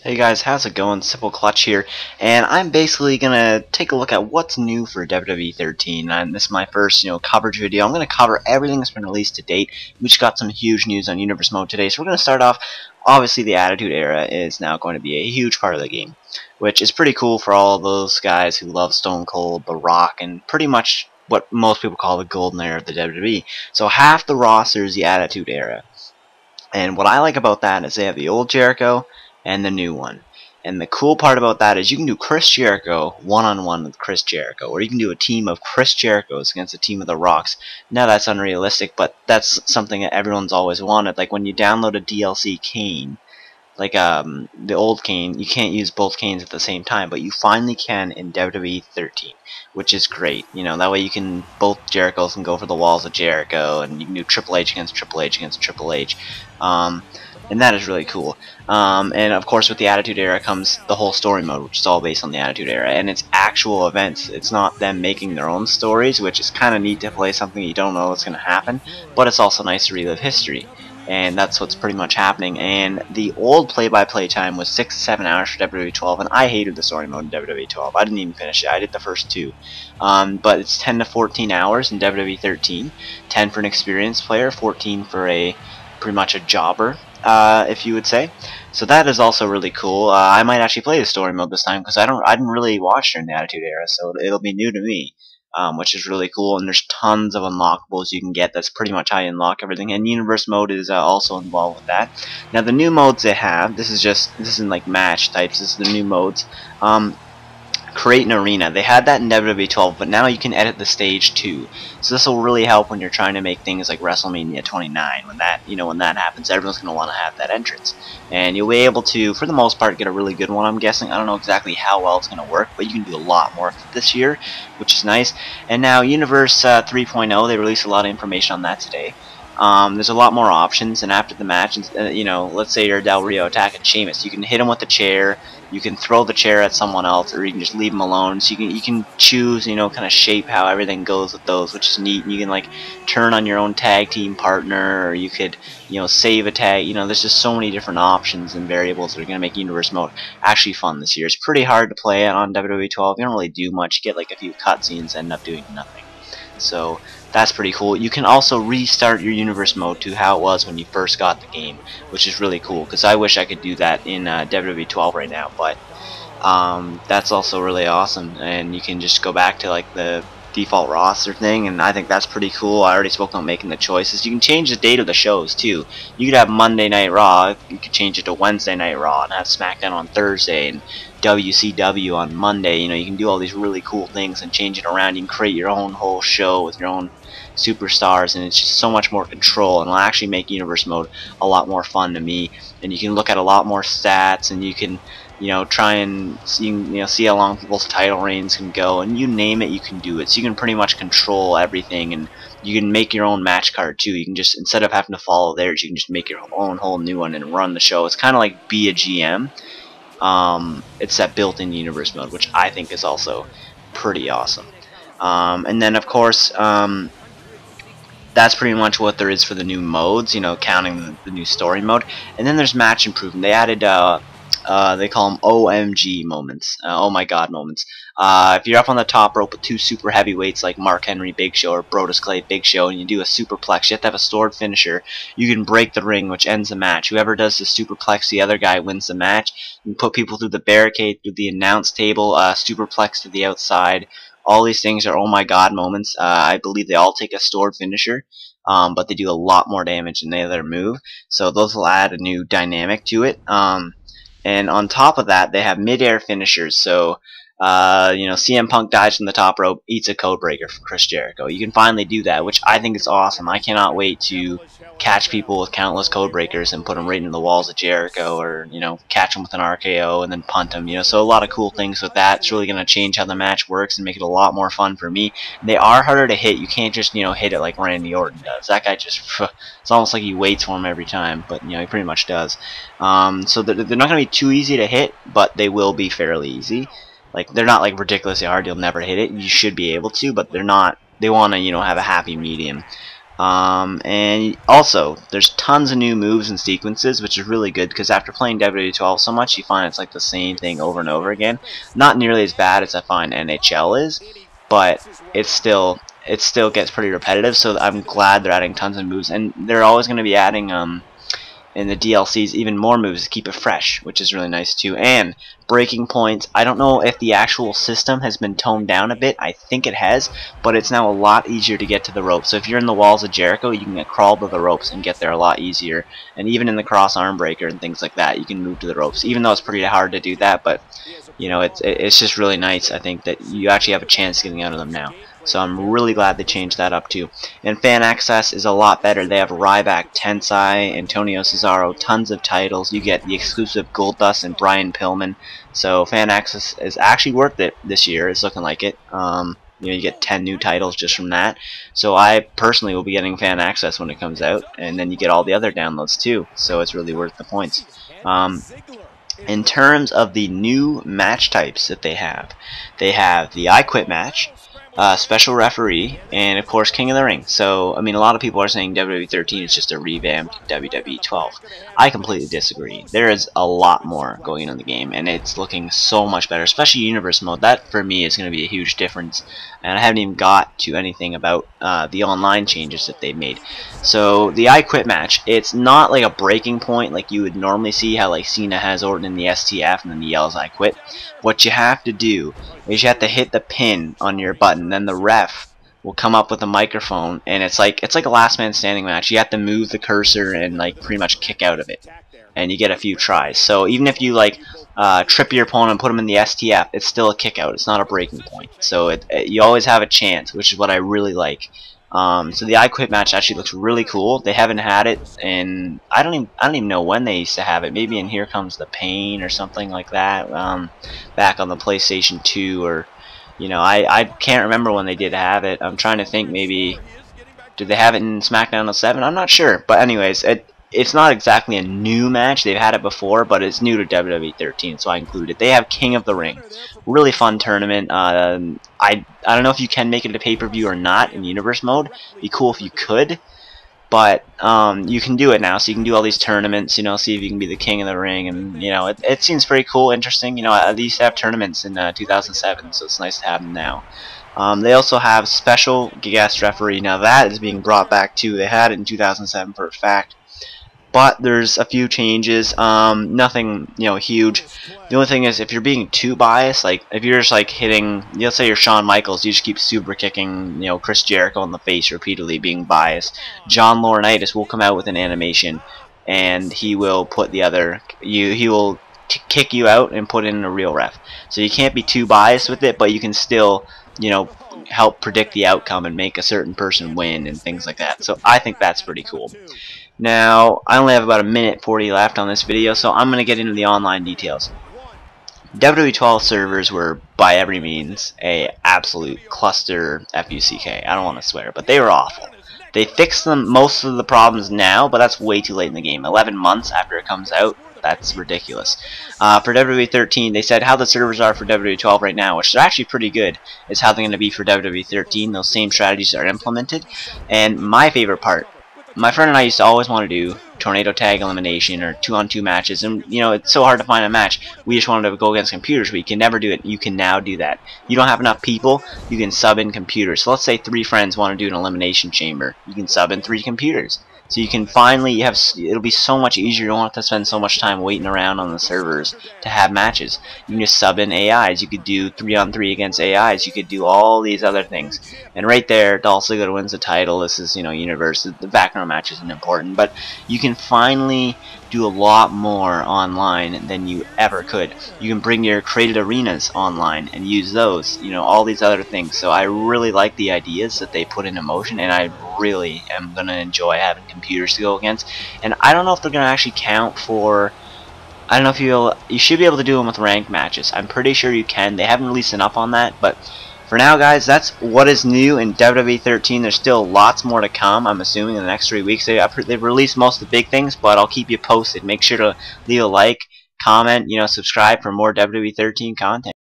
Hey guys, how's it going? SimpleKlutch here, and I'm basically gonna take a look at what's new for WWE 13. And this is my first, coverage video. I'm gonna cover everything that's been released to date. We just got some huge news on Universe Mode today, so we're gonna start off. Obviously, the Attitude Era is now going to be a huge part of the game, which is pretty cool for all those guys who love Stone Cold, The Rock, and pretty much what most people call the golden era of the WWE. So half the roster is the Attitude Era. And what I like about that is they have the old Jericho and the new one. And the cool part about that is you can do Chris Jericho one-on-one with Chris Jericho, or you can do a team of Chris Jerichos against a team of The Rocks. Now that's unrealistic, but that's something that everyone's always wanted. Like when you download a DLC Kane, like the old Kane, you can't use both Kanes at the same time, but you finally can in WWE 13, which is great. That way you can, both Jerichos can go for the walls of Jericho, and you can do Triple H against Triple H against Triple H. And that is really cool. And of course with the Attitude Era comes the whole story mode, which is all based on the Attitude Era, and it's actual events. It's not them making their own stories, which is kind of neat to play something you don't know what's going to happen, but it's also nice to relive history. And that's what's pretty much happening. And the old play-by-play time was 6 to 7 hours for WWE 12, and I hated the story mode in WWE 12. I didn't even finish it. I did the first two. But it's 10 to 14 hours in WWE 13. 10 for an experienced player, 14 for pretty much a jobber, if you would say. So that is also really cool. I might actually play the story mode this time because I didn't really watch during the Attitude Era, so it'll be new to me. Which is really cool, and there's tons of unlockables you can get. That's pretty much how you unlock everything, and Universe Mode is also involved with that. Now the new modes they have, this isn't like match types, this is the new modes. Create an arena. They had that in WWE 12, but now you can edit the stage too. So this will really help when you're trying to make things like WrestleMania 29. When that happens, everyone's going to want to have that entrance, and you'll be able to, for the most part, get a really good one. I'm guessing. I don't know exactly how well it's going to work, but you can do a lot more this year, which is nice. And now Universe 3.0, they released a lot of information on that today. There's a lot more options, and after the match, let's say you're Del Rio attacking Sheamus, you can hit him with the chair, you can throw the chair at someone else, or you can just leave him alone. So you can choose, kind of shape how everything goes with those, which is neat. And you can like turn on your own tag team partner, or you could, save a tag. There's just so many different options and variables that are going to make Universe Mode actually fun this year. It's pretty hard to play it on WWE 12. You don't really do much. You get like a few cutscenes, end up doing nothing. So that's pretty cool. You can also restart your Universe Mode to how it was when you first got the game, which is really cool, because I wish I could do that in WWE 12 right now, but that's also really awesome, and you can just go back to like the default roster thing, and I think that's pretty cool. I already spoke about making the choices. You can change the date of the shows too. You could have Monday Night Raw, you could change it to Wednesday Night Raw, and have SmackDown on Thursday, and WCW on Monday. You can do all these really cool things and change it around. You can create your own whole show with your own superstars, and it's just so much more control, and it'll actually make Universe Mode a lot more fun to me. And you can look at a lot more stats, and you can try and see how long people's title reigns can go, and you name it, you can do it. So you can pretty much control everything, and you can make your own match card too. You can just, instead of having to follow theirs, you can just make your own whole new one and run the show. It's kind of like be a GM. It's that built-in Universe Mode, which I think is also pretty awesome. And then of course, that's pretty much what there is for the new modes, counting the new story mode. And then there's match improvement. They added they call them OMG moments, oh my god moments. If you're up on the top rope with two super heavyweights like Mark Henry Big Show or Brodus Clay Big Show, and you do a superplex, you have to have a stored finisher, you can break the ring, which ends the match. Whoever does the superplex, the other guy wins the match. You can put people through the barricade, through the announce table, superplex to the outside. All these things are oh my god moments. I believe they all take a stored finisher, but they do a lot more damage than the other move, so those will add a new dynamic to it. And on top of that, they have mid-air finishers. So, CM Punk dives from the top rope, eats a code breaker from Chris Jericho. You can finally do that, which I think is awesome. I cannot wait to catch people with countless code breakers and put them right into the walls of Jericho, or catch them with an RKO and then punt them. So a lot of cool things with that. It's really going to change how the match works and make it a lot more fun for me. They are harder to hit. You can't just hit it like Randy Orton does. That guy just it's almost like he waits for him every time, but he pretty much does. So they're not going to be too easy to hit, but they will be fairly easy. Like, they're not like ridiculously hard, you'll never hit it. You should be able to, but they're not. They want to have a happy medium. And also, there's tons of new moves and sequences, which is really good because after playing WWE 12 so much, you find it's like the same thing over and over again. Not nearly as bad as I find NHL is, but it still gets pretty repetitive. So I'm glad they're adding tons of moves, and they're always going to be adding in the DLCs even more moves to keep it fresh, which is really nice too. And breaking points, I don't know if the actual system has been toned down a bit. I think it has, but it's now a lot easier to get to the ropes. So if you're in the walls of Jericho, you can crawl to the ropes and get there a lot easier. And even in the cross arm breaker and things like that, you can move to the ropes, even though it's pretty hard to do that. But you know, it's just really nice, I think, that you actually have a chance getting out of them now. So I'm really glad they changed that up too. And fan access is a lot better. They have Ryback, Tensai, Antonio Cesaro, tons of titles. You get the exclusive Goldust and Brian Pillman. So fan access is actually worth it this year. It's looking like it. You know, you get 10 new titles just from that. So I personally will be getting fan access when it comes out, and then you get all the other downloads too. So it's really worth the points. In terms of the new match types that they have the I Quit match, special referee, and of course King of the Ring. So I mean, a lot of people are saying WWE 13 is just a revamped WWE 12. I completely disagree. There is a lot more going on in the game, and it's looking so much better, especially Universe mode. That for me is going to be a huge difference, and I haven't even got to anything about the online changes that they've made. So the I Quit match, it's not like a breaking point like you would normally see how like Cena has Orton in the STF and then he yells I quit. What you have to do is you have to hit the pin on your button, then the ref will come up with a microphone, and it's like a last man standing match. You have to move the cursor and like pretty much kick out of it, and you get a few tries. So even if you like trip your opponent and put him in the STF, it's still a kick out. It's not a breaking point. So you always have a chance, which is what I really like. So the I Quit match actually looks really cool. They haven't had it, and I don't even know when they used to have it. Maybe in Here Comes the Pain or something like that, back on the PlayStation 2, or you know, I can't remember when they did have it. I'm trying to think. Maybe did they have it in SmackDown 07? I'm not sure. But anyways, it's not exactly a new match. They've had it before, but it's new to WWE 13, so I included it. They have King of the Ring. Really fun tournament. I don't know if you can make it a pay-per-view or not in Universe mode. It'd be cool if you could, but you can do it now. So you can do all these tournaments, you know, see if you can be the King of the Ring, and you know, it seems pretty cool, interesting. You know, they used to have tournaments in 2007, so it's nice to have them now. They also have special guest referee. Now that is being brought back too. They had it in 2007 for a fact. But there's a few changes, nothing, you know, huge. The only thing is, if you're being too biased, like if you're just like hitting, let's say you're Shawn Michaels, you just keep super kicking, you know, Chris Jericho in the face repeatedly, being biased. John Laurinaitis will come out with an animation, and he will put the other, he will kick you out and put in a real ref. So you can't be too biased with it, but you can still, you know, help predict the outcome and make a certain person win and things like that. So I think that's pretty cool. Now, I only have about a minute 40 left on this video, so I'm going to get into the online details. WWE 12 servers were, by every means, a absolute cluster FUCK. I don't want to swear, but they were awful. They fixed most of the problems now, but that's way too late in the game. 11 months after it comes out, that's ridiculous. For WWE 13, they said how the servers are for WWE 12 right now, which is actually pretty good, is how they're going to be for WWE 13. Those same strategies are implemented. And my favorite part, my friend and I used to always want to do tornado tag elimination or 2-on-2 matches, and you know, it's so hard to find a match. We just wanted to go against computers, but you can never do it. You can now do that. You don't have enough people, you can sub in computers. So let's say 3 friends want to do an elimination chamber. You can sub in 3 computers. So you can finally it'll be so much easier. You don't have to spend so much time waiting around on the servers to have matches. You can just sub in AIs. You could do 3-on-3 against AIs. You could do all these other things. And right there, Dolph Ziggler wins the title. This is, you know, Universe. The background match isn't important, but you can finally do a lot more online than you ever could. You can bring your created arenas online and use those, you know, all these other things. So I really like the ideas that they put into motion, and I really am going to enjoy having computers to go against. And I don't know if they're going to actually count for, I don't know if you should be able to do them with ranked matches. I'm pretty sure you can. They haven't released enough on that, but for now, guys, that's what is new in WWE 13. There's still lots more to come, I'm assuming, in the next 3 weeks. They've released most of the big things, but I'll keep you posted. Make sure to leave a like, comment, you know, subscribe for more WWE 13 content.